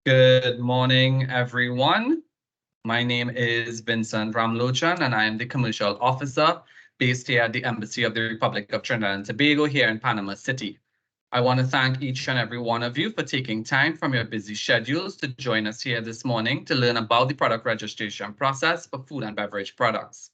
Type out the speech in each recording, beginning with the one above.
Good morning, everyone. My name is Vincent Ramlochan, and I am the Commercial Officer based here at the Embassy of the Republic of Trinidad and Tobago here in Panama City. I want to thank each and every one of you for taking time from your busy schedules to join us here this morning to learn about the product registration process for food and beverage products.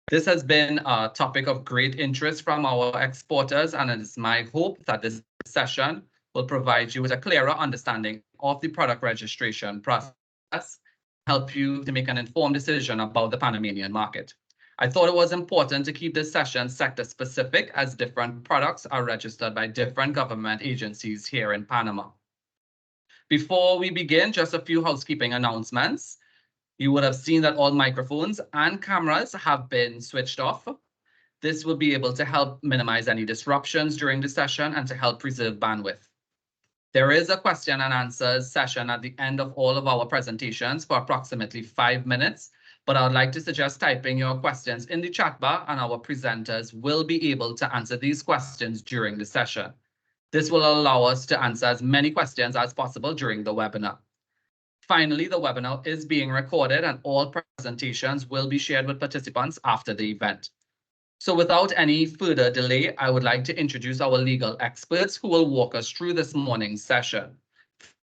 This has been a topic of great interest from our exporters, and it is my hope that this session will provide you with a clearer understanding of the product registration process, help you to make an informed decision about the Panamanian market. I thought it was important to keep this session sector specific as different products are registered by different government agencies here in Panama. Before we begin, just a few housekeeping announcements. You would have seen that all microphones and cameras have been switched off. This will be able to help minimize any disruptions during the session and to help preserve bandwidth. There is a question and answers session at the end of all of our presentations for approximately 5 minutes, but I would like to suggest typing your questions in the chat bar and our presenters will be able to answer these questions during the session. This will allow us to answer as many questions as possible during the webinar. Finally, the webinar is being recorded and all presentations will be shared with participants after the event. So without any further delay, I would like to introduce our legal experts who will walk us through this morning's session.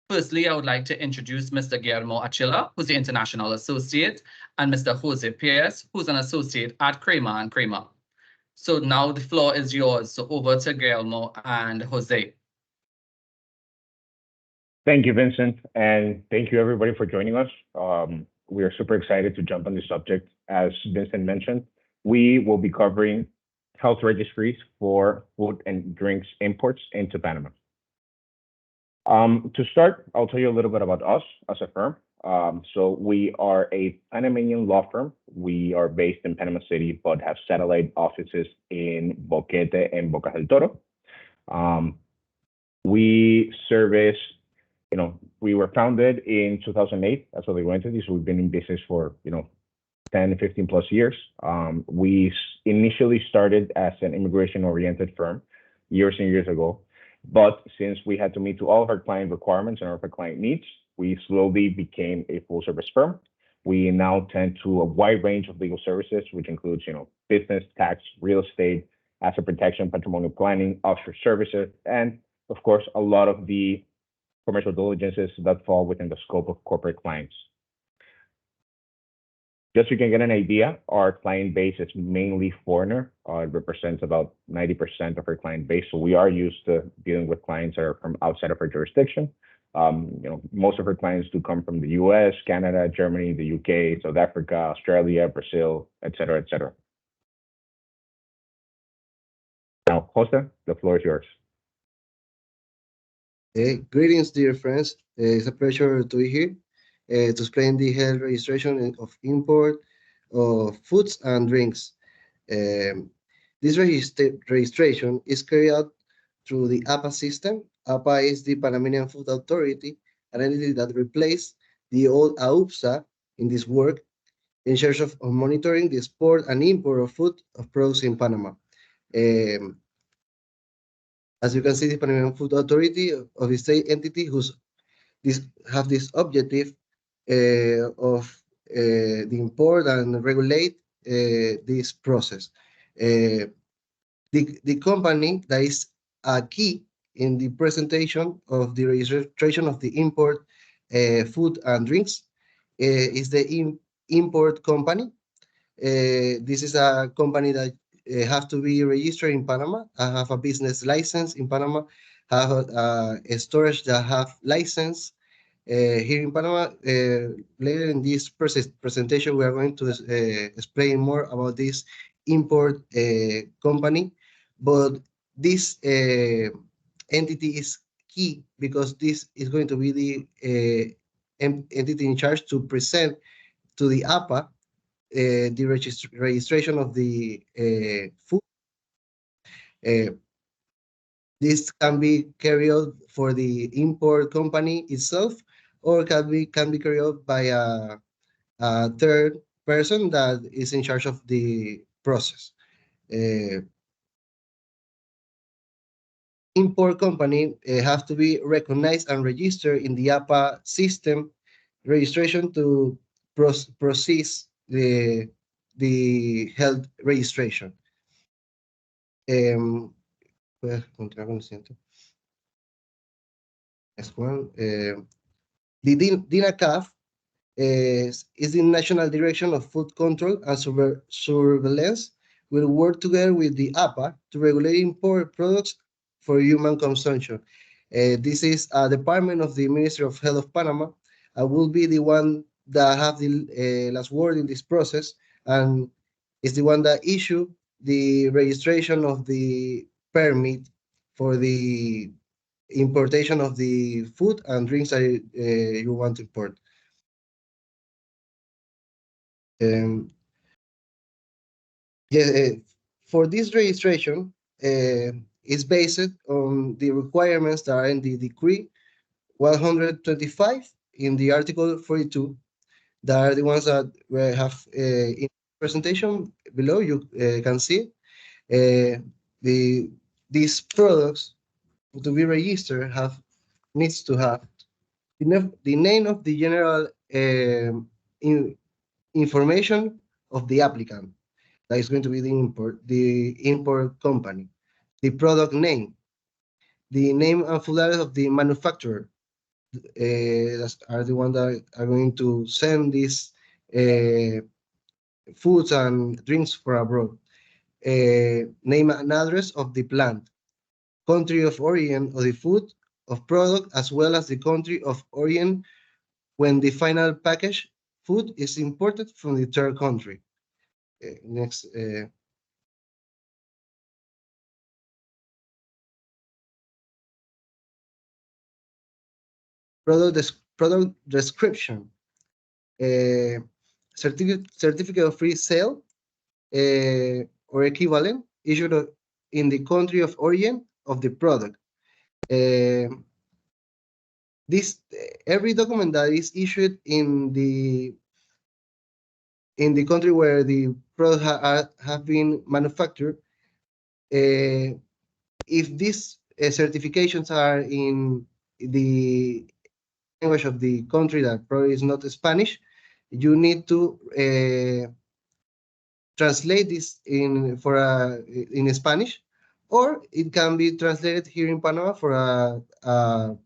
Firstly, I would like to introduce Mr. Guillermo Achilla, who's the International Associate, and Mr. Jose Pierce, who's an Associate at Kramer & Kramer. So now the floor is yours. So over to Guillermo and Jose. Thank you, Vincent, and thank you everybody for joining us. We are super excited to jump on this subject. As Vincent mentioned, we will be covering health registries for food and drinks imports into Panama. To start, I'll tell you a little bit about us as a firm. So we are a Panamanian law firm. We are based in Panama City, but have satellite offices in Boquete and Bocas del Toro. We service, we were founded in 2008 as a legal entity, so we've been in business for, 10, 15 plus years. We initially started as an immigration-oriented firm years and years ago, but since we had to meet to all of our client requirements and all of our client needs, we slowly became a full-service firm. We now tend to a wide range of legal services, which includes, business, tax, real estate, asset protection, patrimonial planning, offshore services, and of course, a lot of the commercial diligences that fall within the scope of corporate clients. Just so you can get an idea, our client base is mainly foreigner. It represents about 90% of our client base. So we are used to dealing with clients that are from outside of our jurisdiction. Most of our clients do come from the US, Canada, Germany, the UK, South Africa, Australia, Brazil, et cetera, et cetera. Now, Jose, the floor is yours. Greetings, dear friends. It's a pleasure to be here to explain the health registration of import of foods and drinks. This registration is carried out through the APA system. APA is the Panamanian Food Authority, an entity that replaced the old AUPSA in this work, in charge of monitoring the export and import of food of products in Panama. As you can see, the Panamanian Food Authority of the state entity have this objective of the import and regulate this process. The company that is a key in the presentation of the registration of the import food and drinks is the import company. This is a company that have to be registered in Panama, have a business license in Panama, have a storage that have license here in Panama. Later in this presentation, we are going to explain more about this import company, but this entity is key because this is going to be the entity in charge to present to the APA the registration of the food. This can be carried out for the import company itself, or can be carried out by a third person that is in charge of the process. import company have to be recognized and registered in the APA system registration to process the health registration. Puedes continuar con el siguiente. Next one. The DINACAF is the National Direction of Food Control and Surveillance, will work together with the APA to regulate import products for human consumption. This is a department of the Ministry of Health of Panama. I will be the one that have the last word in this process, and is the one that issue the registration of the permit for the importation of the food and drinks that you want to import. For this registration, is based on the requirements that are in the Decree 125 in the Article 42. That are the ones that we have in presentation below. You can see these products to be registered needs to have the name of the general information of the applicant. That is going to be the import company, the product name, the name and full address of the manufacturer. That are the ones that are going to send these foods and drinks for abroad. Name and address of the plant, country of origin of the food of product, as well as the country of origin when the final package food is imported from the third country. Next. Product description. Certificate of free sale or equivalent issued in the country of origin of the product. Every document that is issued in the country where the product have been manufactured, if these certifications are in the language of the country that probably is not Spanish, you need to translate this in Spanish, or it can be translated here in Panama for a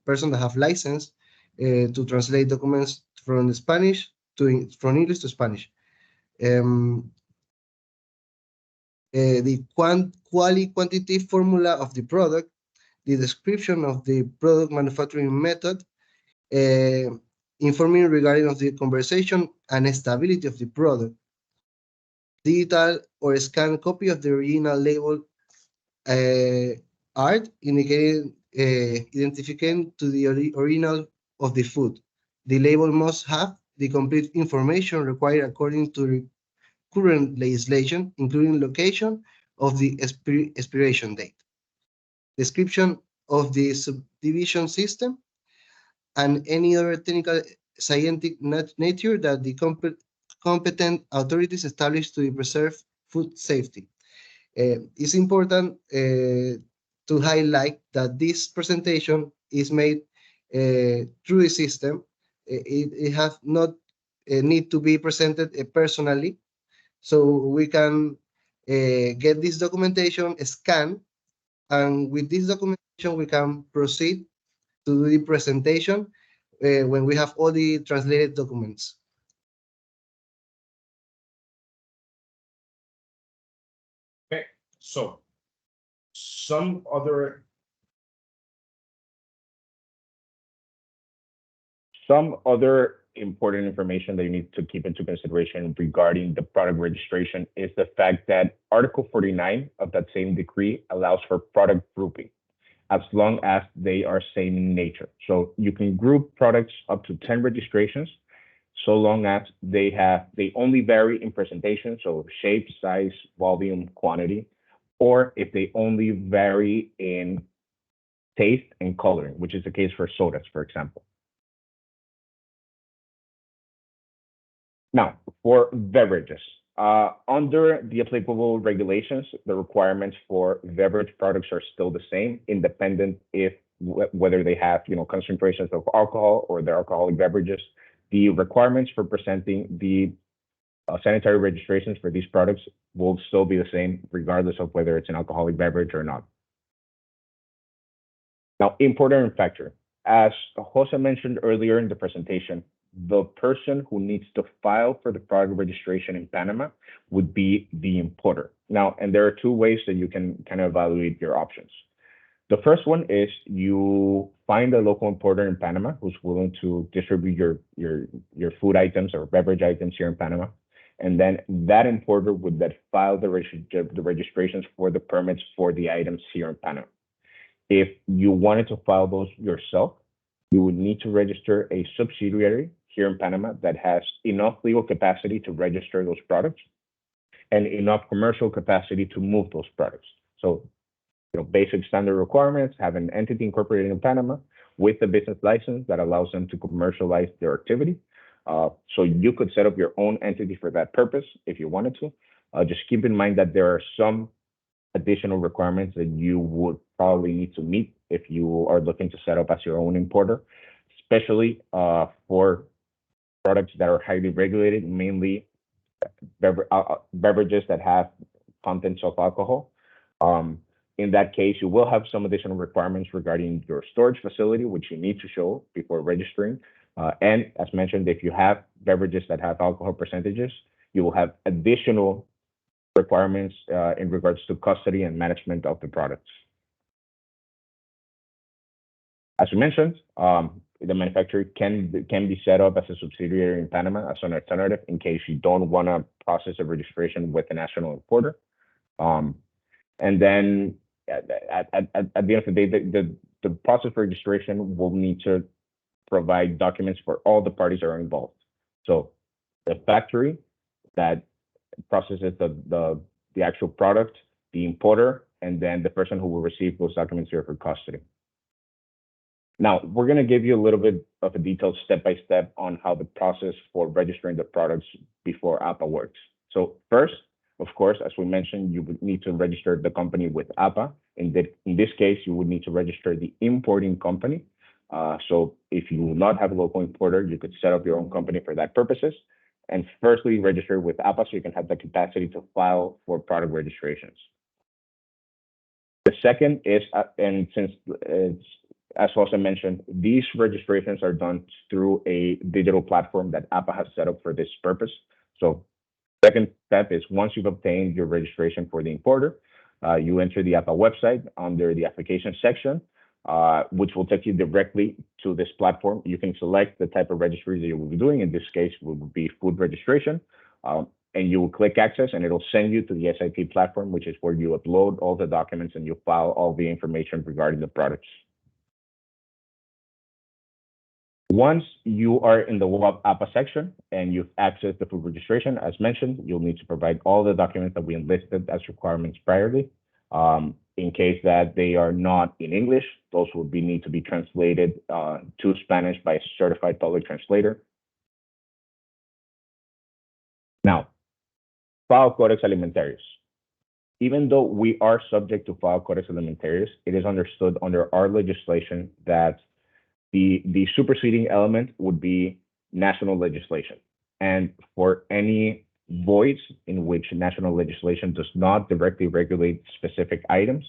person that have license to translate documents from Spanish from English to Spanish. The quantity formula of the product, the description of the product manufacturing method, informing regarding of the conversation and stability of the product, digital or scanned copy of the original label art indicating identification to the original of the food. The label must have the complete information required according to the current legislation, including location of the expiration date, description of the subdivision system, and any other technical scientific nature that the competent authorities establish to preserve food safety. It's important to highlight that this presentation is made through the system. It has not need to be presented personally, so we can get this documentation scanned, and with this documentation we can proceed to do the presentation when we have all the translated documents. Okay, so some other important information that you need to keep into consideration regarding the product registration is the fact that Article 49 of that same decree allows for product grouping as long as they are same in nature. So you can group products up to 10 registrations so long as they only vary in presentation, so shape, size, volume, quantity, or if they only vary in taste and coloring, which is the case for sodas, for example. Now, for beverages, Under the applicable regulations, the requirements for beverage products are still the same, independent if whether they have, concentrations of alcohol or they're alcoholic beverages. The requirements for presenting the sanitary registrations for these products will still be the same, regardless of whether it's an alcoholic beverage or not. Now, importer and factor. As Jose mentioned earlier in the presentation, the person who needs to file for the product registration in Panama would be the importer. Now, and there are two ways that you can kind of evaluate your options. The first one is you find a local importer in Panama who's willing to distribute your food items or beverage items here in Panama. And then that importer would then file the registrations for the permits for the items here in Panama. If you wanted to file those yourself, you would need to register a subsidiary here in Panama that has enough legal capacity to register those products and enough commercial capacity to move those products. So, basic standard requirements: have an entity incorporated in Panama with a business license that allows them to commercialize their activity. So you could set up your own entity for that purpose if you wanted to. Just keep in mind that there are some additional requirements that you would probably need to meet if you are looking to set up as your own importer, especially for products that are highly regulated, mainly beverages that have contents of alcohol. In that case, you will have some additional requirements regarding your storage facility, which you need to show before registering. And as mentioned, if you have beverages that have alcohol percentages, you will have additional requirements in regards to custody and management of the products. As we mentioned, the manufacturer can be set up as a subsidiary in Panama as an alternative in case you don't want to process a registration with a national importer. And then at the end of the day, the process for registration will need to provide documents for all the parties that are involved. So the factory that processes the actual product, the importer, and then the person who will receive those documents here for custody. Now, we're going to give you a little bit of a detailed step-by-step on how the process for registering the products before APA works. So first, of course, as we mentioned, you would need to register the company with APA. In this case, you would need to register the importing company. So if you do not have a local importer, you could set up your own company for that purposes. And firstly, register with APA so you can have the capacity to file for product registrations. The second is, and since it's, as also mentioned, these registrations are done through a digital platform that APA has set up for this purpose. So second step is once you've obtained your registration for the importer, you enter the APA website under the application section, which will take you directly to this platform. You can select the type of registry that you will be doing. In this case, it will be food registration. And you will click access and it'll send you to the SIT platform, which is where you upload all the documents and you file all the information regarding the products. Once you are in the web APA section and you've accessed the food registration, as mentioned, you'll need to provide all the documents that we enlisted as requirements priorly. In case that they are not in English, those will need to be translated to Spanish by a certified public translator. Now, file Codex Alimentarius. Even though we are subject to file Codex Alimentarius, it is understood under our legislation that the superseding element would be national legislation. And for any voids in which national legislation does not directly regulate specific items,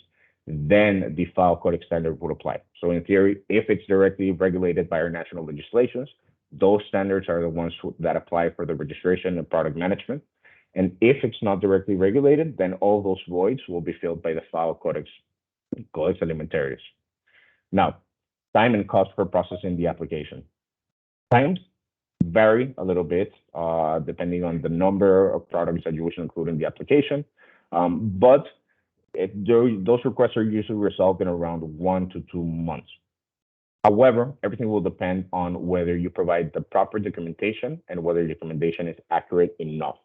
then the file Codex standard would apply. So in theory, if it's directly regulated by our national legislations, those standards are the ones that apply for the registration and product management. And if it's not directly regulated, then all those voids will be filled by the file Codex Alimentarius. Now, time and cost for processing the application. Times vary a little bit depending on the number of products that you wish to include in the application, but those requests are usually resolved in around 1 to 2 months. However, everything will depend on whether you provide the proper documentation and whether your documentation is accurate enough.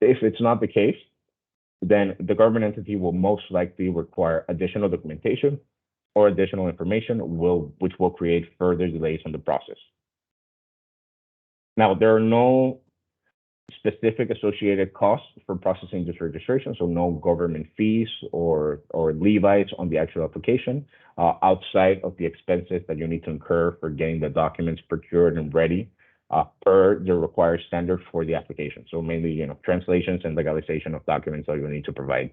If it's not the case, then the government entity will most likely require additional documentation or additional information, which will create further delays in the process. Now, there are no specific associated costs for processing this registration, so no government fees or levies on the actual application, outside of the expenses that you need to incur for getting the documents procured and ready per the required standard for the application. So mainly, translations and legalization of documents that you need to provide.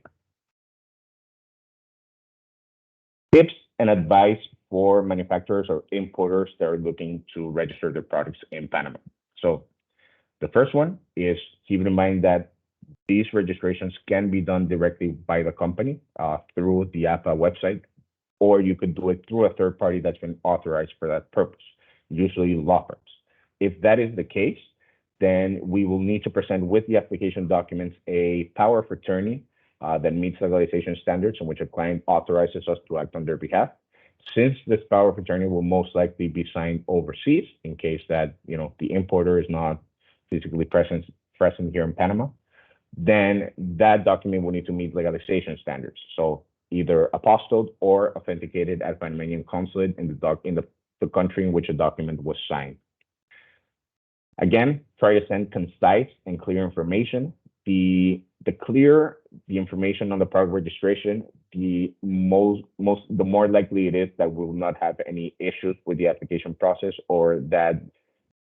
Tips and advice for manufacturers or importers that are looking to register their products in Panama. So the first one is keeping in mind that these registrations can be done directly by the company through the APA website, or you could do it through a third party that's been authorized for that purpose, usually law firms. If that is the case, then we will need to present with the application documents a power of attorney that meets legalization standards in which a client authorizes us to act on their behalf. Since this power of attorney will most likely be signed overseas in case that the importer is not physically present here in Panama, then that document will need to meet legalization standards. So either apostilled or authenticated at Panamanian consulate in the country in which a document was signed. Again, try to send concise and clear information. The clearer the information on the product registration, the more likely it is that we will not have any issues with the application process, or that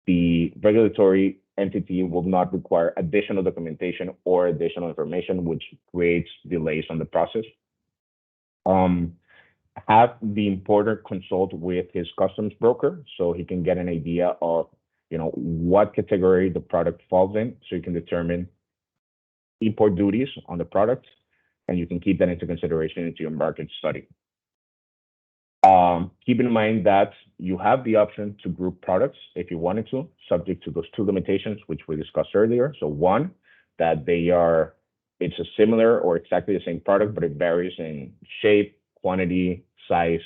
the regulatory entity will not require additional documentation or additional information, which creates delays on the process. Have the importer consult with his customs broker so he can get an idea of what category the product falls in, so you can determine import duties on the product, and you can keep that into consideration into your market study. Keep in mind that you have the option to group products if you wanted to, subject to those two limitations which we discussed earlier. So one, that it's a similar or exactly the same product, but it varies in shape, quantity, size,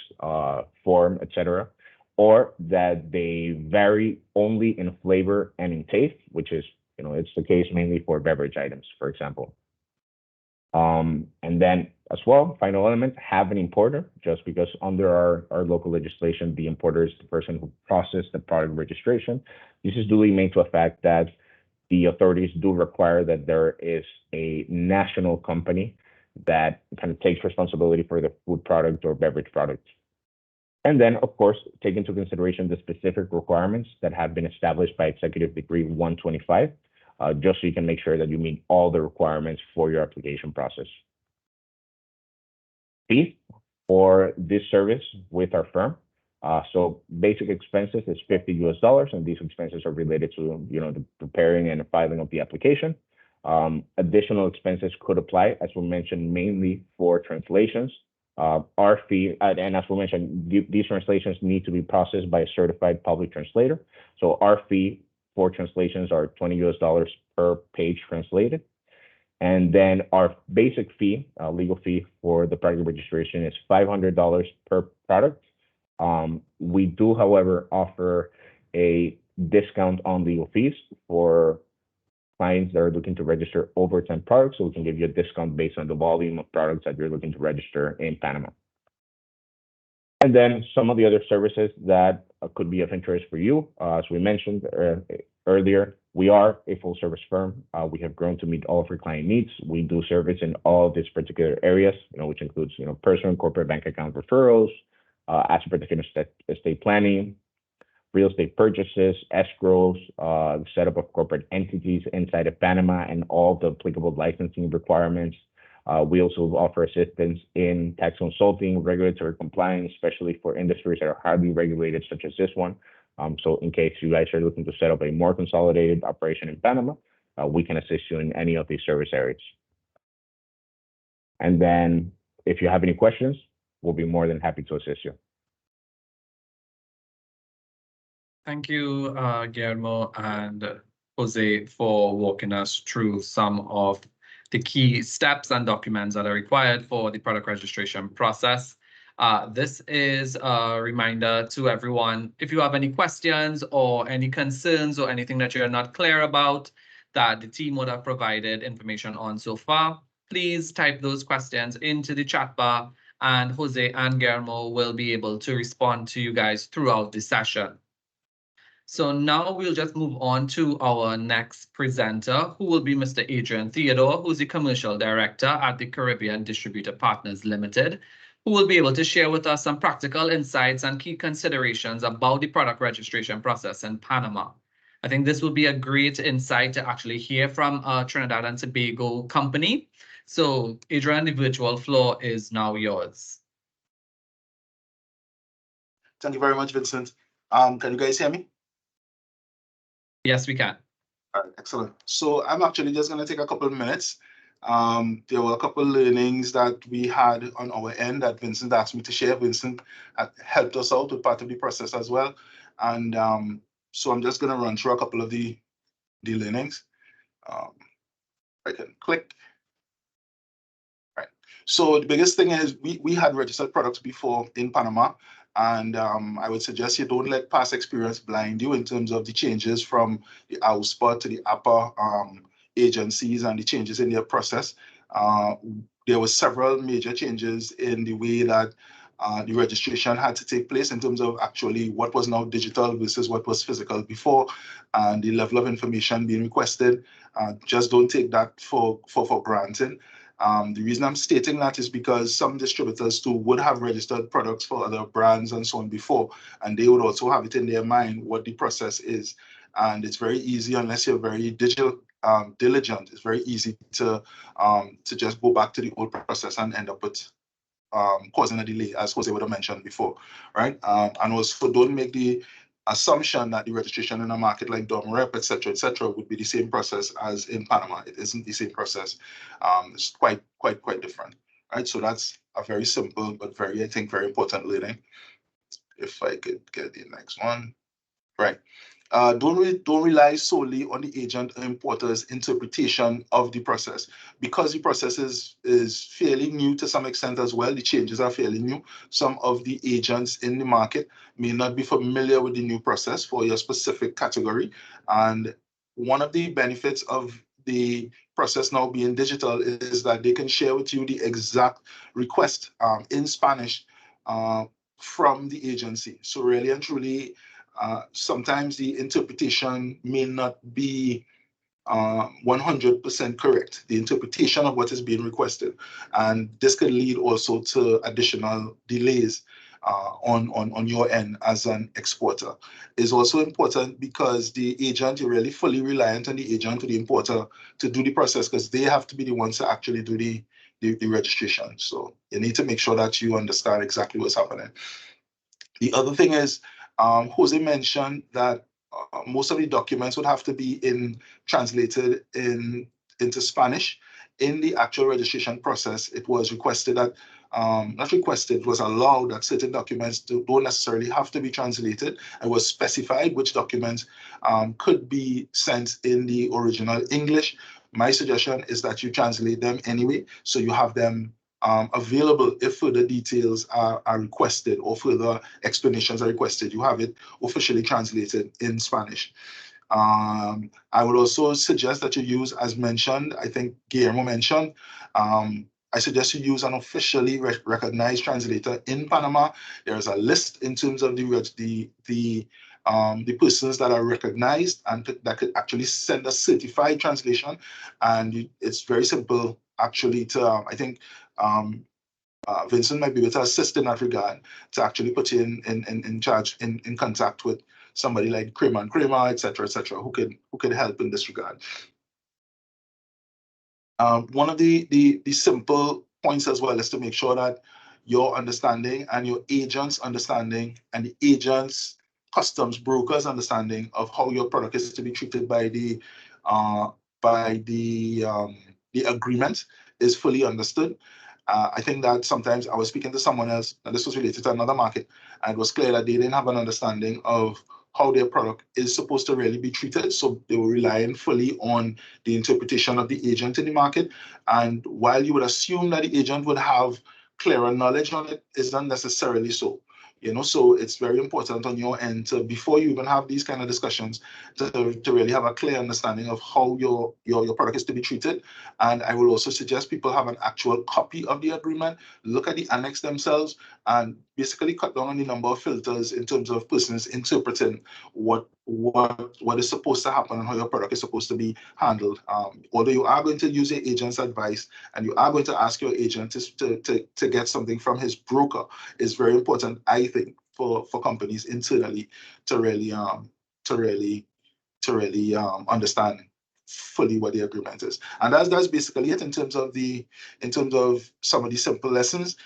form, etc., or that they vary only in flavor and in taste, which is, it's the case mainly for beverage items, for example. And then as well, final element, have an importer, just because under our local legislation, the importer is the person who processed the product registration. This is duly made to a fact that the authorities do require that there is a national company that kind of takes responsibility for the food product or beverage product. And then, of course, take into consideration the specific requirements that have been established by Executive Decree 125, just so you can make sure that you meet all the requirements for your application process. Fee for this service with our firm. So basic expenses is $50 and these expenses are related to the preparing and filing of the application. Additional expenses could apply, as we mentioned, mainly for translations. Our fee, and as we mentioned, these translations need to be processed by a certified public translator. So our fee for translations are $20 per page translated. And then our basic fee, legal fee for the product registration is $500 per product. We do, however, offer a discount on legal fees for clients that are looking to register over 10 products, so we can give you a discount based on the volume of products that you're looking to register in Panama. And then some of the other services that could be of interest for you, as we mentioned earlier, we are a full service firm. We have grown to meet all of our client needs. We do service in all of these particular areas, which includes personal and corporate bank account referrals, asset protection estate planning, real estate purchases, escrows, setup of corporate entities inside of Panama, and all the applicable licensing requirements. We also offer assistance in tax consulting, regulatory compliance, especially for industries that are highly regulated, such as this one. So in case you guys are looking to set up a more consolidated operation in Panama, we can assist you in any of these service areas. And then if you have any questions, we'll be more than happy to assist you. Thank you, Guillermo and Jose, for walking us through some of the key steps and documents that are required for the product registration process. This is a reminder to everyone, if you have any questions or any concerns or anything that you're not clear about that the team would have provided information on so far, please type those questions into the chat bar and Jose and Guillermo will be able to respond to you guys throughout the session. So now we'll just move on to our next presenter, who will be Mr. Adrian Theodore, who's the Commercial Director at the Caribbean Distributor Partners Limited, who will be able to share with us some practical insights and key considerations about the product registration process in Panama. I think this will be a great insight to actually hear from a Trinidad and Tobago company. So Adrian, the virtual floor is now yours. Thank you very much, Vincent. Can you guys hear me? Yes, we can. All right, excellent. So I'm actually just going to take a couple of minutes. There were a couple of learnings that we had on our end that Vincent asked me to share. Vincent helped us out with part of the process as well. And so I'm just going to run through a couple of the learnings. I can click. Right. So the biggest thing is we had registered products before in Panama. And I would suggest you don't let past experience blind you in terms of the changes from the outspot to the upper agencies and the changes in their process. There were several major changes in the way that the registration had to take place in terms of actually what was now digital versus what was physical before, and the level of information being requested. Just don't take that for granted. The reason I'm stating that is because some distributors too would have registered products for other brands and so on before, and they would also have it in their mind what the process is. And it's very easy, unless you're very diligent, it's very easy to just go back to the old process and end up with causing a delay, as Jose would have mentioned before, right? And also don't make the assumption that the registration in a market like Rep, et cetera, would be the same process as in Panama. It isn't the same process. It's quite different, right? So that's a very simple but I think very important learning. If I could get the next one, right? Don't rely solely on the agent or importer's interpretation of the process, because the process is fairly new to some extent as well. The changes are fairly new. Some of the agents in the market may not be familiar with the new process for your specific category. And one of the benefits of the process now being digital is that they can share with you the exact request in Spanish from the agency. So really and truly, sometimes the interpretation may not be 100% correct, the interpretation of what is being requested. And this could lead also to additional delays on your end as an exporter. It's also important because the agent, you're really fully reliant on the agent or the importer to do the process, because they have to be the ones to actually do the registration. So you need to make sure that you understand exactly what's happening. The other thing is, Jose mentioned that most of the documents would have to be translated into Spanish. In the actual registration process, it was requested that, not requested, it was allowed that certain documents don't necessarily have to be translated. It was specified which documents could be sent in the original English. My suggestion is that you translate them anyway, so you have them available if further details are requested or further explanations are requested. You have it officially translated in Spanish. I would also suggest that you use, as mentioned, I think Guillermo mentioned, I suggest you use an officially recognized translator in Panama. There's a list in terms of the persons that are recognized and that could actually send a certified translation. And it's very simple, actually, to, I think, Vincent might be able to assist in that regard, to actually put you in contact with somebody like Kramer & Kramer, et cetera, who could help in this regard. One of the simple points as well is to make sure that your understanding and your agent's understanding and the agent's customs broker's understanding of how your product is to be treated by the agreement is fully understood. I think that sometimes I was speaking to someone else, and this was related to another market, and it was clear that they didn't have an understanding of how their product is supposed to really be treated. So they were relying fully on the interpretation of the agent in the market. And while you would assume that the agent would have clearer knowledge on it, it's not necessarily so. So it's very important on your end to, before you even have these kind of discussions, to really have a clear understanding of how your product is to be treated. And I will also suggest people have an actual copy of the agreement, look at the annex themselves, and basically cut down on the number of filters in terms of persons interpreting what what is supposed to happen and how your product is supposed to be handled. Although you are going to use your agent's advice and you are going to ask your agent to get something from his broker, it's very important, I think, for companies internally to really understand fully what the agreement is. And that's basically it in terms of some of the simple lessons.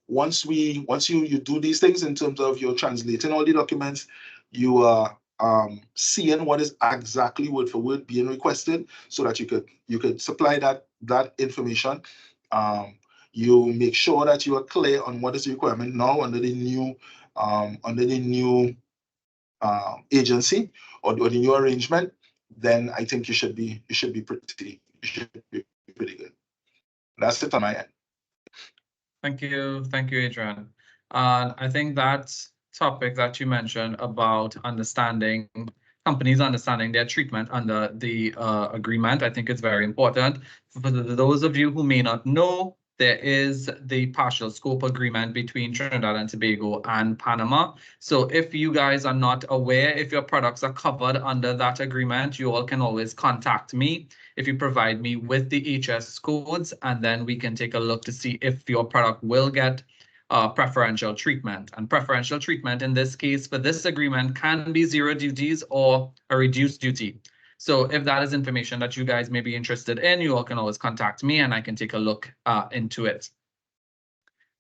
Once you do these things in terms of you're translating all the documents, you are seeing what is exactly word for word being requested, so that you could supply that information. You make sure that you are clear on what is the requirement now under the new agency or the new arrangement. Then I think you should be pretty good. That's it on my end. Thank you, Adrian. I think that topic that you mentioned about companies understanding their treatment under the agreement, I think is very important. For those of you who may not know, there is the partial scope agreement between Trinidad and Tobago and Panama. So if you guys are not aware, if your products are covered under that agreement, you all can always contact me if you provide me with the HS codes, and then we can take a look to see if your product will get preferential treatment. And preferential treatment in this case for this agreement can be 0 duties or a reduced duty. So if that is information that you guys may be interested in, you all can always contact me and I can take a look into it.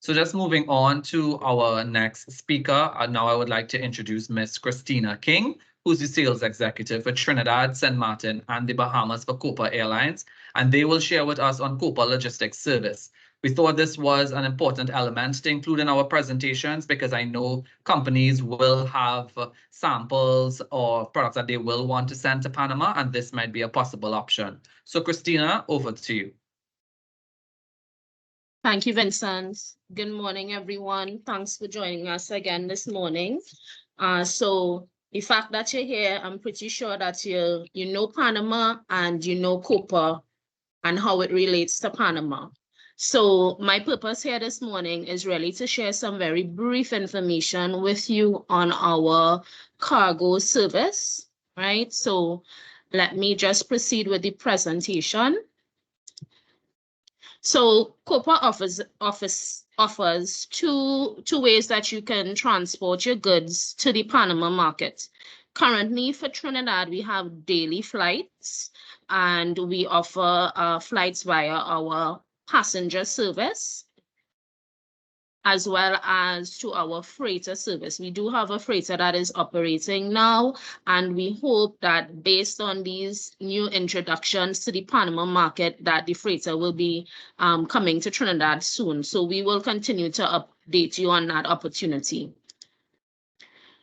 So just moving on to our next speaker, now I would like to introduce Miss Christina King, who's the sales executive for Trinidad, St. Martin, and the Bahamas for Copa Airlines, and they will share with us on Copa Logistics Service. We thought this was an important element to include in our presentations because I know companies will have samples or products that they will want to send to Panama, and this might be a possible option. So Christina, over to you. Thank you, Vincent. Good morning, everyone. Thanks for joining us again this morning. So the fact that you're here, I'm pretty sure that you know Panama and you know Copa and how it relates to Panama. So my purpose here this morning is really to share some very brief information with you on our cargo service, right? So let me just proceed with the presentation. So Copa offers two ways that you can transport your goods to the Panama market. Currently for Trinidad, we have daily flights and we offer flights via our passenger service, as well as to our freighter service. We do have a freighter that is operating now, and we hope that based on these new introductions to the Panama market, that the freighter will be coming to Trinidad soon. So we will continue to update you on that opportunity.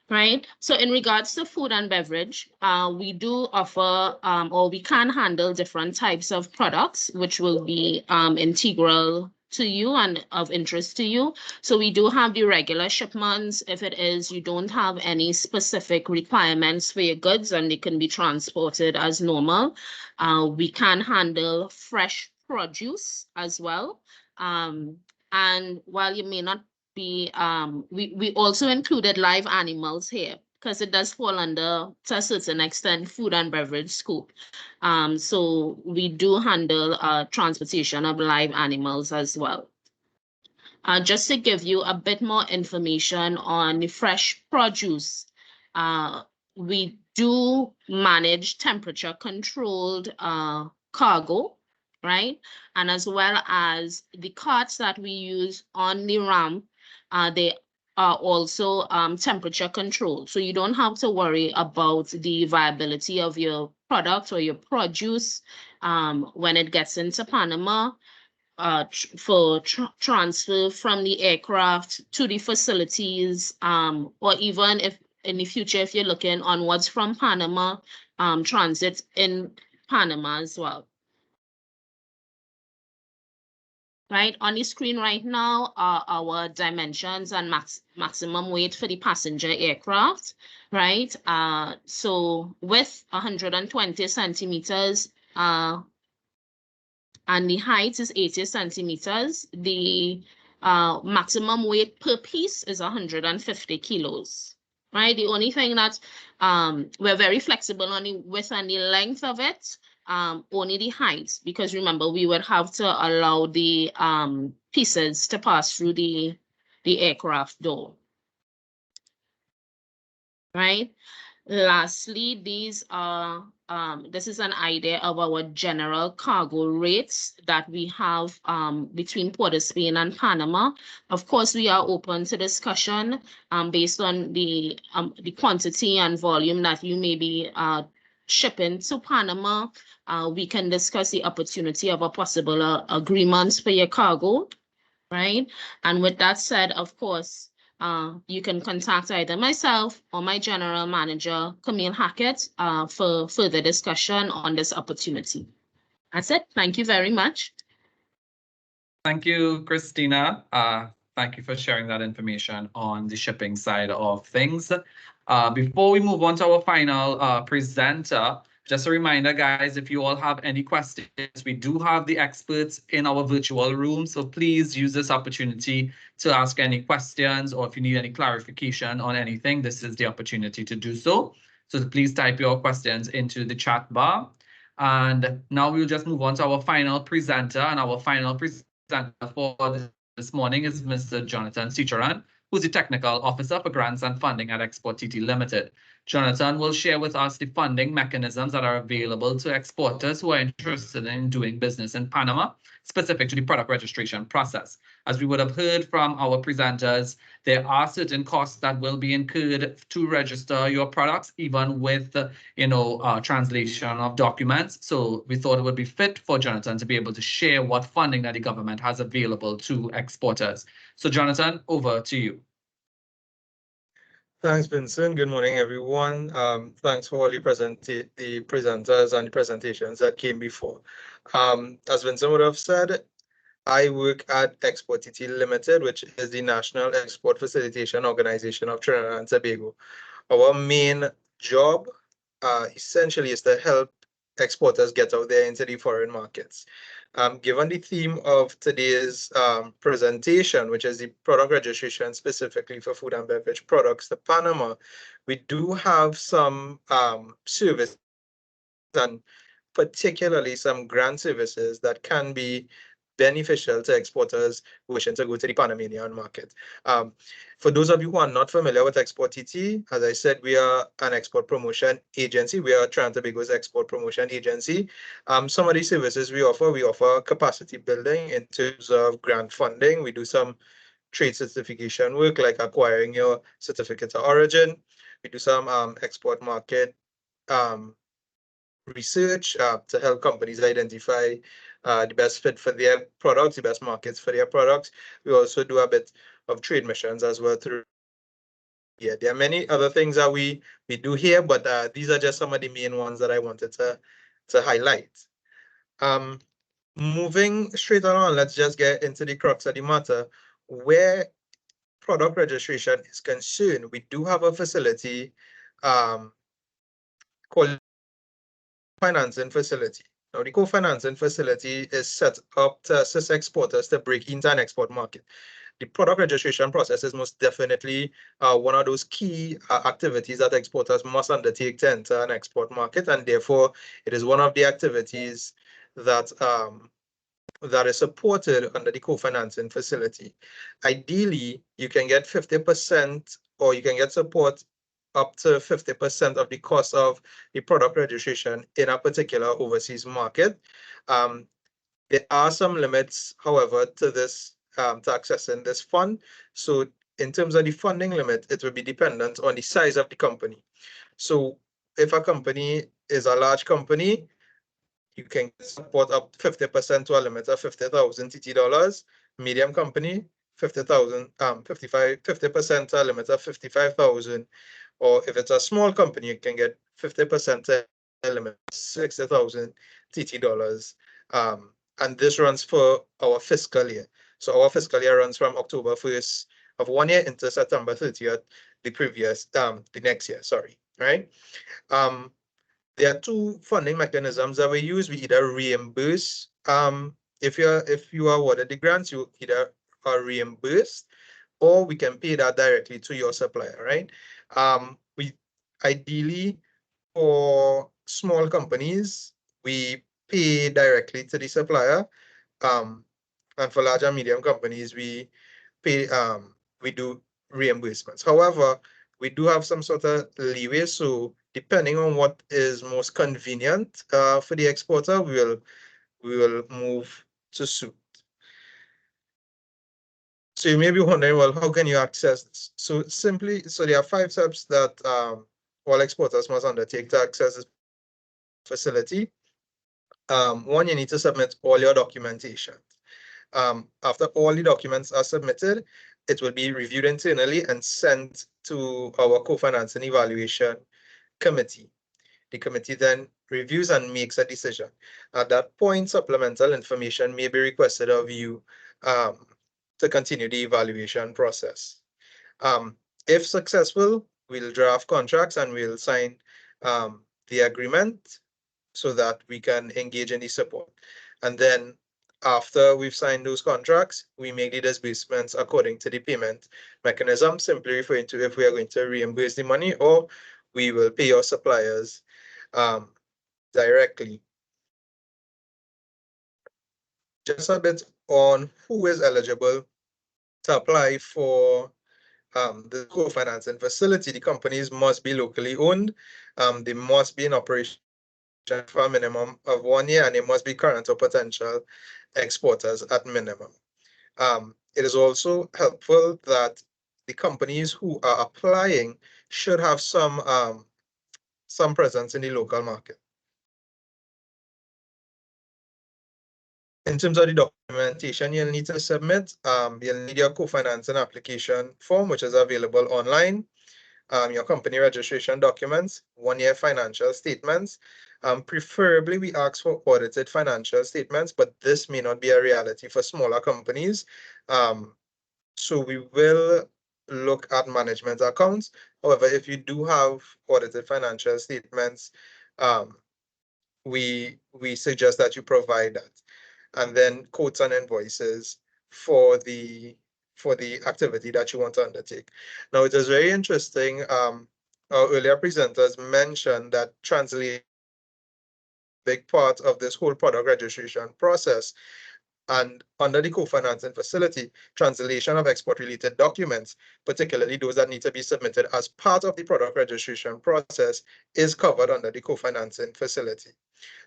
Right. So in regards to food and beverage, we do offer or we can handle different types of products, which will be integral to you and of interest to you. So we do have the regular shipments. If it is you don't have any specific requirements for your goods and they can be transported as normal, we can handle fresh produce as well. And while you may not be, we also included live animals here because it does fall under, to a certain extent, food and beverage scope. So we do handle transportation of live animals as well. Just to give you a bit more information on the fresh produce, we do manage temperature controlled cargo, right? And as well as the carts that we use on the ramp, they are also temperature controlled. So you don't have to worry about the viability of your product or your produce when it gets into Panama for transfer from the aircraft to the facilities, or even if in the future, if you're looking onwards from Panama, transit in Panama as well. Right, on the screen right now are our dimensions and maximum weight for the passenger aircraft, right? So with 120 centimeters and the height is 80 centimeters, the maximum weight per piece is 150 kilos, right? The only thing that we're very flexible on the width and the length of it, only the height, because remember, we would have to allow the pieces to pass through the aircraft door, right? Lastly, these are this is an idea of our general cargo rates that we have between Port of Spain and Panama. Of course, we are open to discussion based on the quantity and volume that you may be shipping to Panama. We can discuss the opportunity of a possible agreement for your cargo, right? And with that said, of course, you can contact either myself or my general manager, Camille Hackett, for further discussion on this opportunity. That's it. Thank you very much. Thank you, Christina. Thank you for sharing that information on the shipping side of things. Before we move on to our final presenter, just a reminder, guys, if you all have any questions, we do have the experts in our virtual room, so please use this opportunity to ask any questions, or if you need any clarification on anything, this is the opportunity to do so. So please type your questions into the chat bar. And now we'll just move on to our final presenter, and our final presenter for this morning is Mr. Jonathan Cicheran, who's the Technical Officer for Grants and Funding at exporTT Limited. Jonathan will share with us the funding mechanisms that are available to exporters who are interested in doing business in Panama, specific to the product registration process. As we would have heard from our presenters, there are certain costs that will be incurred to register your products, even with, translation of documents. So we thought it would be fit for Jonathan to be able to share what funding that the government has available to exporters. So Jonathan, over to you. Thanks, Vincent. Good morning, everyone. Thanks for all the presenters and the presentations that came before. As Vincent would have said, I work at exporTT Limited, which is the National Export Facilitation Organization of Trinidad and Tobago. Our main job essentially is to help exporters get out there into the foreign markets. Given the theme of today's presentation, which is the product registration specifically for food and beverage products to Panama, we do have some services, and particularly some grant services that can be beneficial to exporters wishing to go to the Panamanian market. For those of you who are not familiar with exporTT, as I said, we are an export promotion agency. We are Trinidad and Tobago's export promotion agency. Some of the services we offer capacity building in terms of grant funding. We do some trade certification work, like acquiring your certificate of origin. We do some export market research to help companies identify the best fit for their products, the best markets for their products. We also do a bit of trade missions as well through. Yeah, there are many other things that we do here, but these are just some of the main ones that I wanted to highlight. Moving straight on, let's just get into the crux of the matter. Where product registration is concerned, we do have a facility called financing facility. Now, the co-financing facility is set up to assist exporters to break into an export market. The product registration process is most definitely one of those key activities that exporters must undertake to enter an export market, and therefore it is one of the activities that that is supported under the co-financing facility. Ideally, you can get 50%, or you can get support up to 50% of the cost of the product registration in a particular overseas market. There are some limits, however, to this, to accessing this fund. So in terms of the funding limit, it will be dependent on the size of the company. So if a company is a large company, you can support up 50% to a limit of 50,000 TT dollars. Medium company, 50% to a limit of 55,000. Or if it's a small company, you can get 50% to a limit of 60,000 TT dollars. And this runs for our fiscal year. So our fiscal year runs from October 1st of one year into September 30th, the next year, sorry, right? There are two funding mechanisms that we use. We either reimburse, if you are awarded the grants, you either are reimbursed, or we can pay that directly to your supplier, right? We ideally, for small companies, we pay directly to the supplier. And for large and medium companies, we pay we do reimbursements. However, we do have some sort of leeway. So depending on what is most convenient for the exporter, we will move to suit. So you may be wondering, well, how can you access this? So there are 5 steps that all exporters must undertake to access this facility. One, you need to submit all your documentation. After all the documents are submitted, it will be reviewed internally and sent to our co-financing evaluation committee. The committee then reviews and makes a decision. At that point, supplemental information may be requested of you to continue the evaluation process. If successful, we'll draft contracts and we'll sign the agreement so that we can engage in the support. And then after we've signed those contracts, we make the disbursements according to the payment mechanism, simply referring to if we are going to reimburse the money or we will pay our suppliers directly. Just a bit on who is eligible to apply for the co-financing facility. The companies must be locally owned. They must be in operation for a minimum of 1 year, and they must be current or potential exporters at minimum. It is also helpful that the companies who are applying should have some presence in the local market. In terms of the documentation you'll need to submit, you'll need your co-financing application form, which is available online, your company registration documents, 1-year financial statements. Preferably, we ask for audited financial statements, but this may not be a reality for smaller companies. So we will look at management accounts. However, if you do have audited financial statements, we suggest that you provide that. And then quotes and invoices for the activity that you want to undertake. Now, it is very interesting. Our earlier presenters mentioned that translation is a big part of this whole product registration process. And under the co-financing facility, translation of export-related documents, particularly those that need to be submitted as part of the product registration process, is covered under the co-financing facility.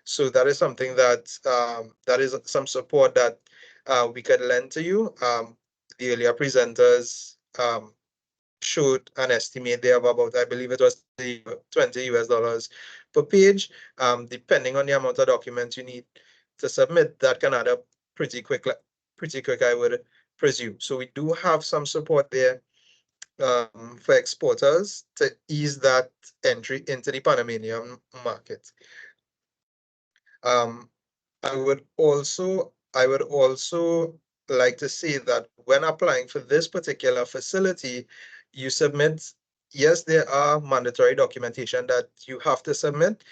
So that is something that that is some support that we could lend to you. The earlier presenters showed an estimate there of about, I believe it was $20 US per page. Depending on the amount of documents you need to submit, that can add up pretty quick, I would presume. So we do have some support there for exporters to ease that entry into the Panamanian market. I would also like to say that when applying for this particular facility, you submit, yes, there are mandatory documentation that you have to submit,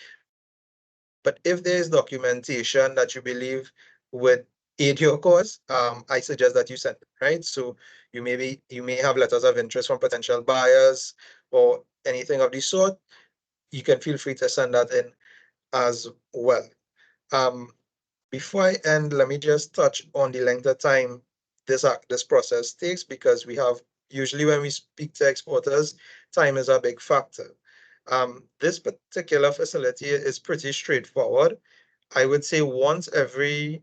but if there is documentation that you believe would aid your cause, I suggest that you send it, right? So you may have letters of interest from potential buyers or anything of the sort. You can feel free to send that in as well. Before I end, let me just touch on the length of time this process takes, because we have, usually when we speak to exporters, time is a big factor. This particular facility is pretty straightforward. I would say once everything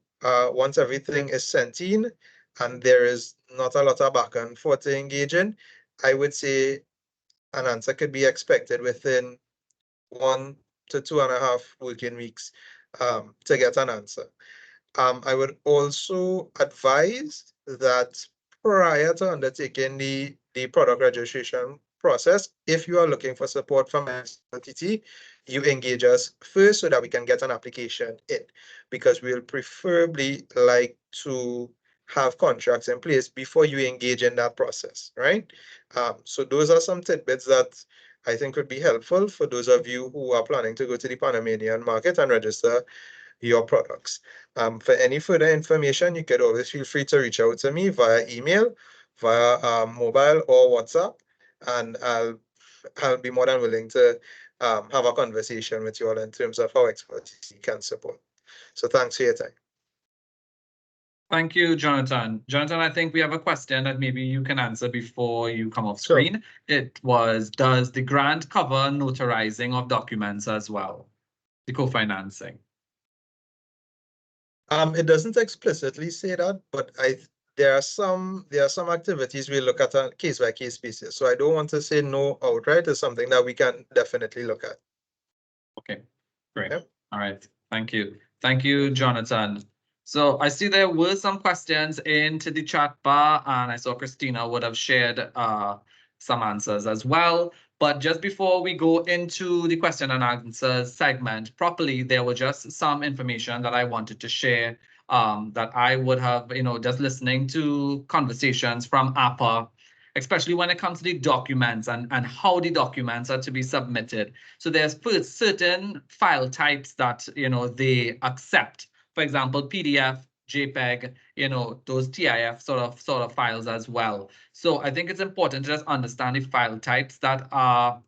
is sent in and there is not a lot of back and forth to engage in, I would say an answer could be expected within 1 to 2.5 working weeks to get an answer. I would also advise that prior to undertaking the product registration process, if you are looking for support from exporTT, you engage us first so that we can get an application in, because we'll preferably like to have contracts in place before you engage in that process, right? So those are some tidbits that I think would be helpful for those of you who are planning to go to the Panamanian market and register your products. For any further information, you could always feel free to reach out to me via email, via mobile or WhatsApp, and I'll I'll be more than willing to have a conversation with you all in terms of how exporTT can support. So thanks for your time. Thank you, Jonathan. Jonathan, I think we have a question that maybe you can answer before you come off Sure. screen. It was, does the grant cover notarizing of documents as well? The co-financing? It doesn't explicitly say that, but there are some activities we look at on case by case basis. So I don't want to say no outright. It's something that we can definitely look at. Okay, great. Yep. All right. Thank you. Thank you, Jonathan. So I see there were some questions into the chat bar, and I saw Christina would have shared some answers as well. But just before we go into the question and answers segment properly, there were just some information that I wanted to share that I would have, just listening to conversations from APA, especially when it comes to the documents and how the documents are to be submitted. So there's certain file types that, they accept. For example, PDF, JPEG, those TIF sort of files as well. So I think it's important to just understand the file types that are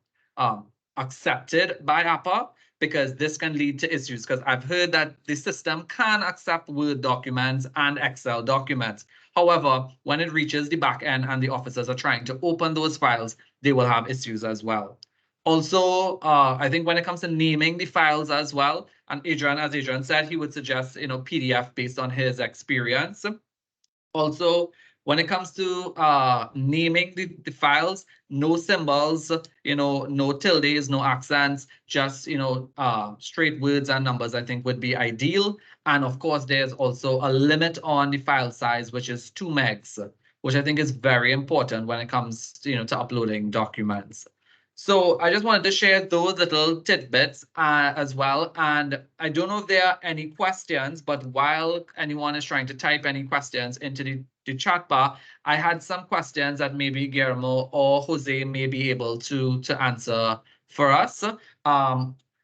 accepted by APA, because this can lead to issues, because I've heard that the system can accept Word documents and Excel documents. However, when it reaches the back end and the officers are trying to open those files, they will have issues as well. Also, I think when it comes to naming the files as well, and as Adrian said, he would suggest, PDF based on his experience. Also, when it comes to naming the files, no symbols, no tildes, no accents, just, straight words and numbers, I think would be ideal. And of course, there's also a limit on the file size, which is 2 megs, which I think is very important when it comes, to uploading documents. So I just wanted to share those little tidbits as well. And I don't know if there are any questions, but while anyone is trying to type any questions into the chat bar, I had some questions that maybe Guillermo or Jose may be able to answer for us.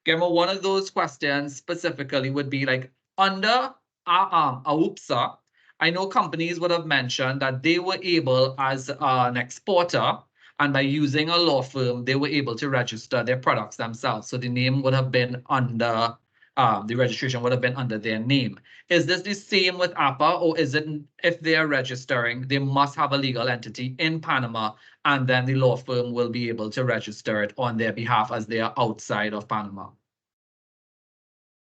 Guillermo, one of those questions specifically would be like, under AUPSA, I know companies would have mentioned that they were able, as an exporter, and by using a law firm, they were able to register their products themselves. So the name would have been under, the registration would have been under their name. Is this the same with APA, or is it, if they are registering, they must have a legal entity in Panama, and then the law firm will be able to register it on their behalf as they are outside of Panama?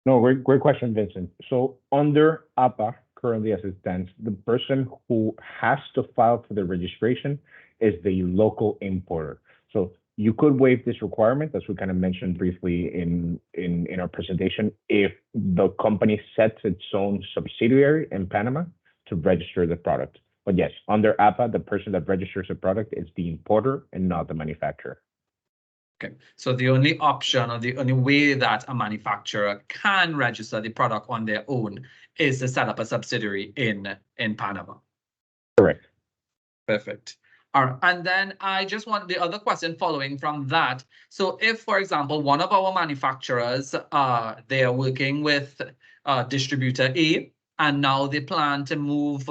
No, great question, Vincent. So under APA, currently as it stands, the person who has to file for the registration is the local importer. So you could waive this requirement, as we kind of mentioned briefly in our presentation, if the company sets its own subsidiary in Panama to register the product. But yes, under APA, the person that registers the product is the importer and not the manufacturer. Okay, so the only option, or the only way that a manufacturer can register the product on their own is to set up a subsidiary in Panama. Correct. Perfect. All right, and then I just want the other question following from that. So if, for example, one of our manufacturers, they are working with distributor A, and now they plan to move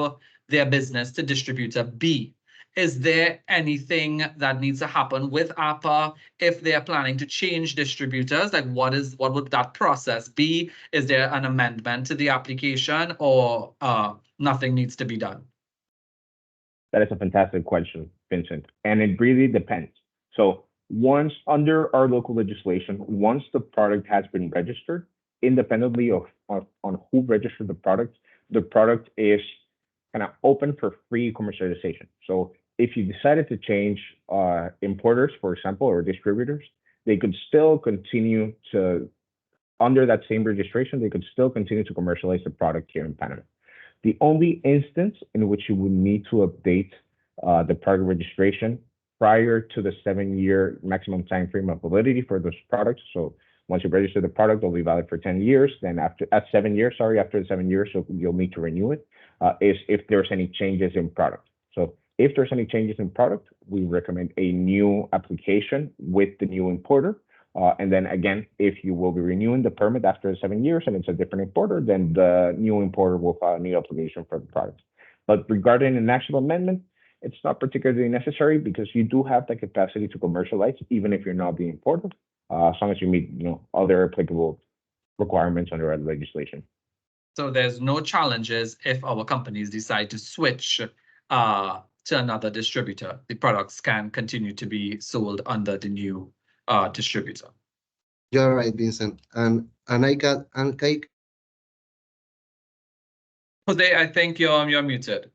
their business to distributor B, is there anything that needs to happen with APA if they are planning to change distributors? Like, what would that process be? Is there an amendment to the application, or nothing needs to be done? That is a fantastic question, Vincent, and it really depends. So once under our local legislation, once the product has been registered, independently of on who registered the product is kind of open for free commercialization. So if you decided to change importers, for example, or distributors, they could still continue to, under that same registration, they could still continue to commercialize the product here in Panama. The only instance in which you would need to update the product registration prior to the 7-year maximum time frame of validity for those products. So once you register the product, it'll be valid for 10 years. Then after the 7 years, so you'll need to renew it, is if there's any changes in product. So if there's any changes in product, we recommend a new application with the new importer. And then again, if you will be renewing the permit after the 7 years and it's a different importer, then the new importer will file a new application for the product. But regarding an actual amendment, it's not particularly necessary because you do have the capacity to commercialize, even if you're not the importer, as long as you meet, other applicable requirements under our legislation. So there's no challenges if our companies decide to switch to another distributor. The products can continue to be sold under the new distributor. You're right, Vincent. And Jose, I think you're muted.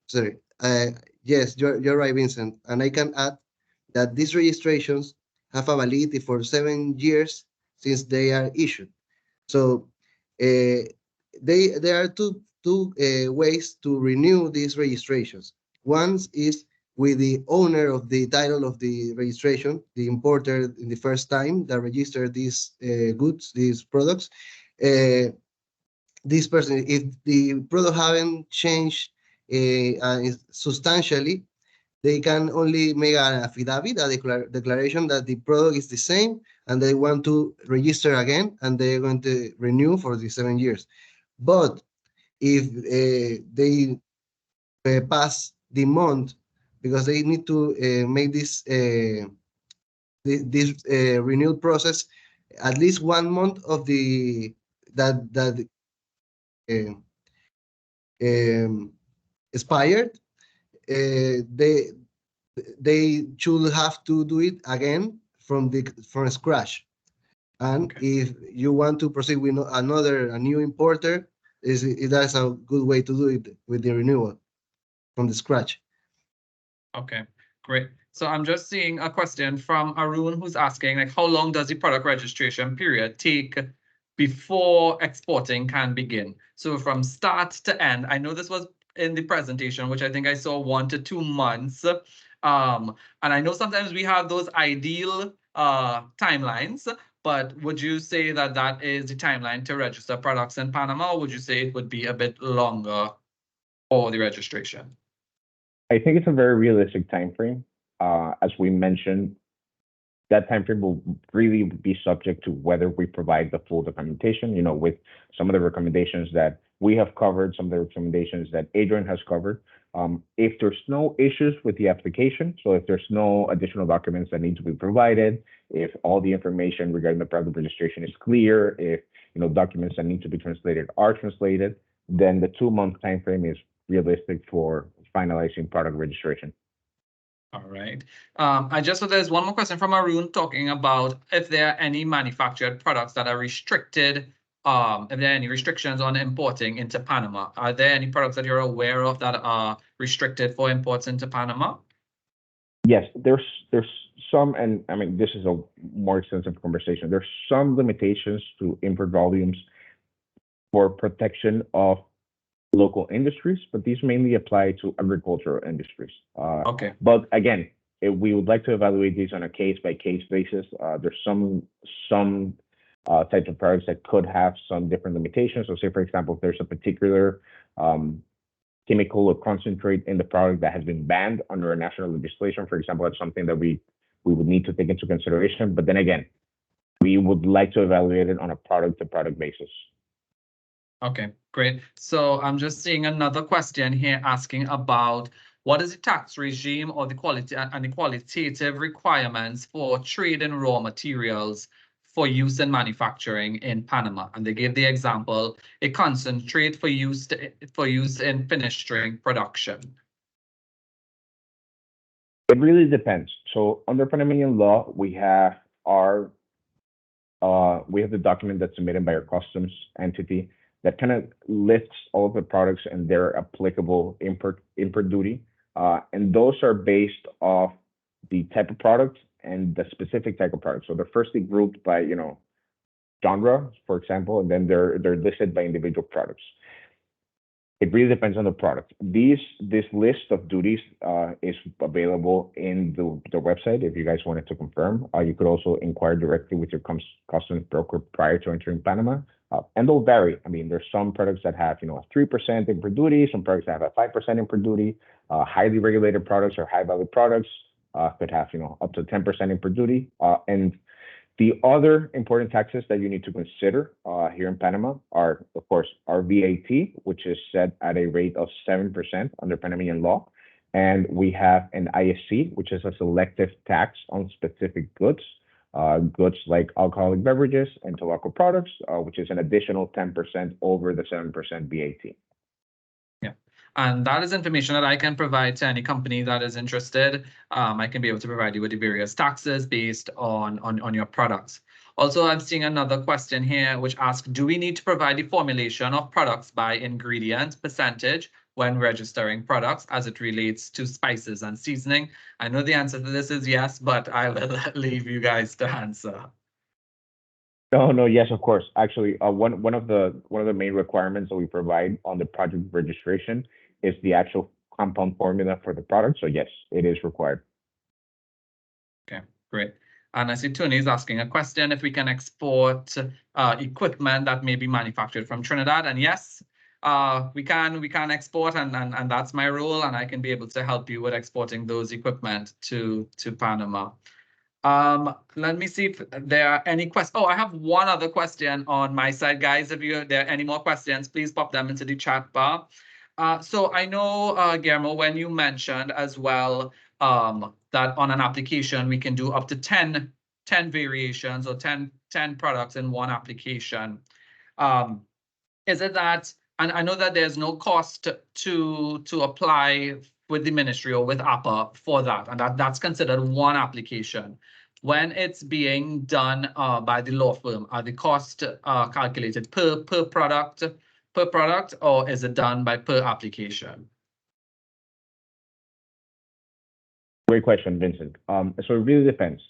sorry. Yes, you're right, Vincent. And I can add that these registrations have a validity for 7 years since they are issued. So there are two ways to renew these registrations. One is with the owner of the title of the registration, the importer in the first time that registered these goods, these products. This person, if the product haven't changed substantially, they can only make an affidavit, a declaration that the product is the same, and they want to register again, and they're going to renew for the 7 years. But if they pass the month, because they need to make this renewal process at least 1 month of the expired, they should have to do it again from scratch. And if you want to proceed with a new importer, that's a good way to do it with the renewal from the scratch. Okay, great. So I'm just seeing a question from Arun who's asking, like, how long does the product registration period take before exporting can begin? So from start to end, I know this was in the presentation, which I think I saw 1 to 2 months. And I know sometimes we have those ideal timelines, but would you say that that is the timeline to register products in Panama, or would you say it would be a bit longer for the registration? I think it's a very realistic time frame. As we mentioned, that time frame will really be subject to whether we provide the full documentation, with some of the recommendations that we have covered, some of the recommendations that Adrian has covered. If there's no issues with the application, so if there's no additional documents that need to be provided, if all the information regarding the product registration is clear, if documents that need to be translated are translated, then the 2-month time frame is realistic for finalizing product registration. All right. So there's one more question from Arun talking about if there are any manufactured products that are restricted, if there are any restrictions on importing into Panama. Are there any products that you're aware of that are restricted for imports into Panama? Yes, there's some, and I mean, this is a more extensive conversation. There's some limitations to import volumes for protection of local industries, but these mainly apply to agricultural industries. Okay. But again, we would like to evaluate these on a case-by-case basis. There's some types of products that could have some different limitations. So say, for example, if there's a particular chemical or concentrate in the product that has been banned under a national legislation, for example, that's something that we would need to take into consideration. But then again, we would like to evaluate it on a product-to-product basis. Okay, great. So I'm just seeing another question here asking about what is the tax regime or the quality and the qualitative requirements for trade in raw materials for use in manufacturing in Panama. And they gave the example, a concentrate for use in finished drink production. It really depends. So under Panamanian law, we have the document that's submitted by our customs entity that kind of lists all of the products and their applicable import duty. And those are based off the type of product and the specific type of product. So they're firstly grouped by, genre, for example, and then they're listed by individual products. It really depends on the product. This list of duties is available in the website if you guys wanted to confirm. You could also inquire directly with your customs broker prior to entering Panama. And they'll vary. I mean, there's some products that have, a 3% import duty, some products that have a 5% import duty. Highly regulated products or high value products could have, up to 10% import duty. And the other important taxes that you need to consider here in Panama are, of course, our VAT, which is set at a rate of 7% under Panamanian law. And we have an ISC, which is a selective tax on specific goods, goods like alcoholic beverages and tobacco products, which is an additional 10% over the 7% VAT. Yeah, and that is information that I can provide to any company that is interested. I can be able to provide you with the various taxes based on your products. Also, I'm seeing another question here which asks, do we need to provide the formulation of products by ingredient percentage when registering products as it relates to spices and seasoning? I know the answer to this is yes, but I will leave you guys to answer. No, yes, of course. Actually, one of the main requirements that we provide on the project registration is the actual compound formula for the product. So yes, it is required. Okay, great. And I see Tony is asking a question if we can export equipment that may be manufactured from Trinidad. And yes, we can export, and that's my role, and I can be able to help you with exporting those equipment to Panama. Let me see if there are any questions. Oh, I have one other question on my side, guys. If there are any more questions, please pop them into the chat bar. So I know, Guillermo, when you mentioned as well that on an application we can do up to 10 variations or 10 products in one application. Is it that, and I know that there's no cost to apply with the ministry or with APA for that, and that's considered one application. When it's being done by the law firm, are the costs calculated per product, or is it done by per application? Great question, Vincent. So it really depends.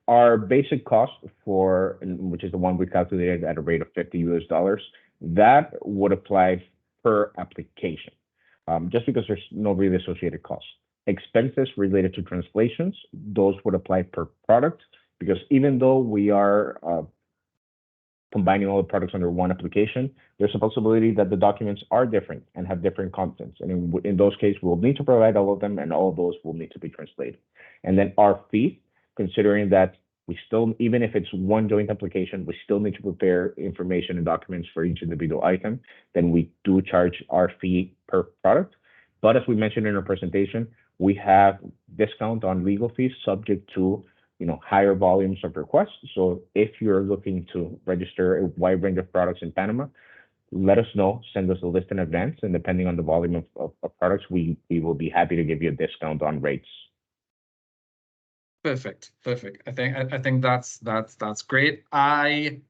Our basic cost for, which is the one we calculated at a rate of $50 US, that would apply per application, just because there's no really associated costs. Expenses related to translations, those would apply per product, because even though we are combining all the products under one application, there's a possibility that the documents are different and have different contents. And in those cases, we'll need to provide all of them, and all of those will need to be translated. And then our fee, considering that we still, even if it's one joint application, we still need to prepare information and documents for each individual item, then we do charge our fee per product. But as we mentioned in our presentation, we have discount on legal fees subject to higher volumes of requests. So if you're looking to register a wide range of products in Panama, let us know, send us a list in advance, and depending on the volume of products, we will be happy to give you a discount on rates. Perfect. I think that's great. I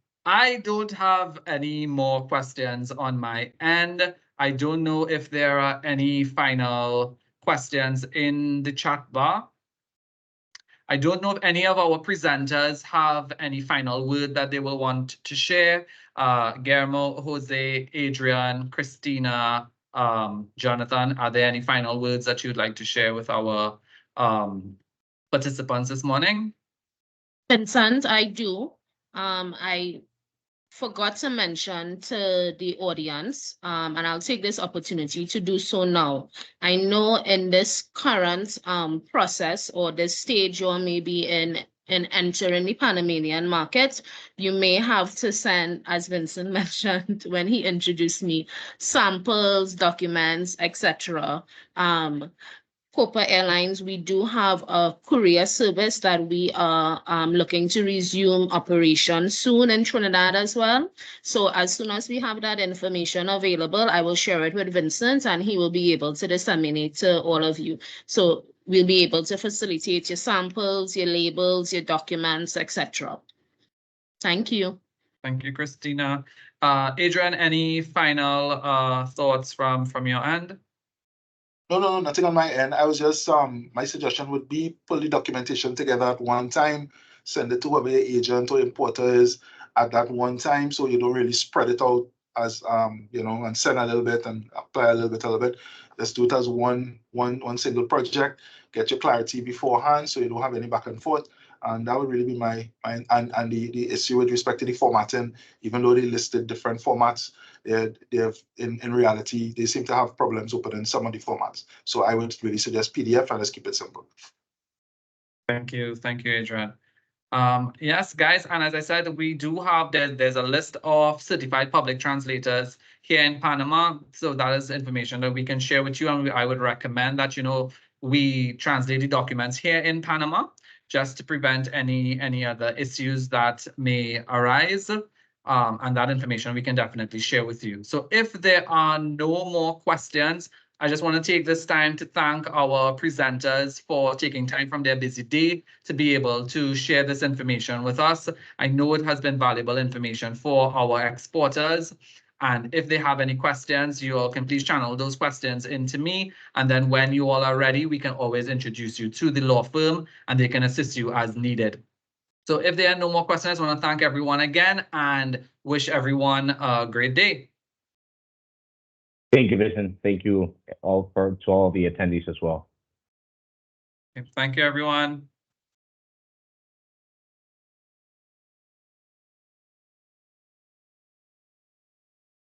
don't have any more questions on my end. I don't know if there are any final questions in the chat bar. I don't know if any of our presenters have any final word that they will want to share. Guillermo, Jose, Adrian, Christina, Jonathan, are there any final words that you'd like to share with our participants this morning? Vincent, I do. I forgot to mention to the audience, and I'll take this opportunity to do so now. I know in this current process or this stage you're maybe in entering the Panamanian market, you may have to send, as Vincent mentioned when he introduced me, samples, documents, etc. Copa Airlines, we do have a courier service that we are looking to resume operation soon in Trinidad as well. So as soon as we have that information available, I will share it with Vincent, and he will be able to disseminate to all of you. So we'll be able to facilitate your samples, your labels, your documents, etc. Thank you. Thank you, Christina. Adrian, any final thoughts from your end? No, nothing on my end. I was just, my suggestion would be pull the documentation together at one time, send it to whoever your agent or importer is at that one time, so you don't really spread it out as, and send a little bit and apply a little bit. Let's do it as one single project, get your clarity beforehand so you don't have any back and forth. And that would really be and the issue with respect to the formatting, even though they listed different formats, in reality, they seem to have problems opening some of the formats. So I would really suggest PDF, and let's keep it simple. Thank you, Adrian. Yes, guys, and as I said, we do have, there's a list of certified public translators here in Panama. So that is information that we can share with you, and I would recommend that, we translate the documents here in Panama just to prevent any other issues that may arise. And that information we can definitely share with you. So if there are no more questions, I just want to take this time to thank our presenters for taking time from their busy day to be able to share this information with us. I know it has been valuable information for our exporters. And if they have any questions, you all can please channel those questions into me. And then when you all are ready, we can always introduce you to the law firm and they can assist you as needed. So if there are no more questions, I want to thank everyone again and wish everyone a great day. Thank you, Vincent. Thank you all to all the attendees as well. Thank you, everyone.